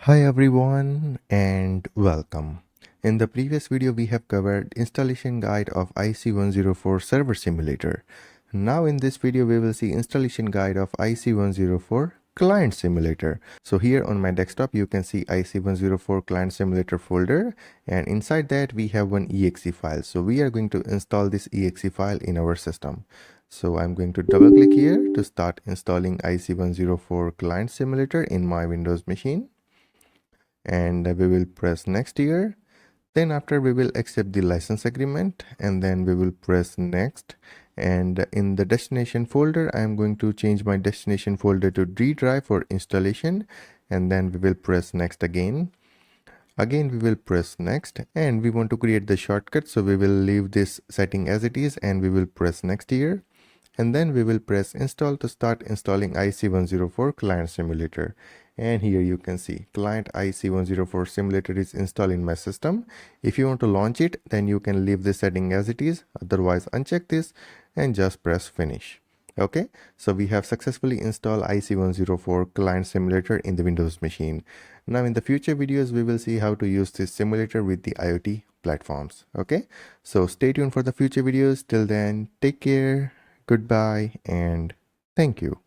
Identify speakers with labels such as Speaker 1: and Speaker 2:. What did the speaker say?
Speaker 1: Hi everyone and welcome. In the previous video we have covered installation guide of IC104 server simulator. Now in this video we will see installation guide of IC104 client simulator. So here on my desktop you can see IC104 client simulator folder, and inside that we have one exe file. So we are going to install this exe file in our system. So I'm going to double click here to start installing IC104 client simulator in my Windows machine, and we will press next here. Then after we will accept the license agreement, and then we will press next. And in the destination folder I am going to change my destination folder to D drive for installation, and then we will press next again. We will press next, and we want to create the shortcut, so we will leave this setting as it is and we will press next here. And then we will press install to start installing IC104 client simulator. And here you can see client IC104 simulator is installed in my system. If you want to launch it, then you can leave this setting as it is, otherwise uncheck this and just press finish. Okay, so we have successfully installed IC104 client simulator in the Windows machine. Now in the future videos we will see how to use this simulator with the IoT platforms. Okay, so stay tuned for the future videos. Till then, take care, goodbye, and thank you.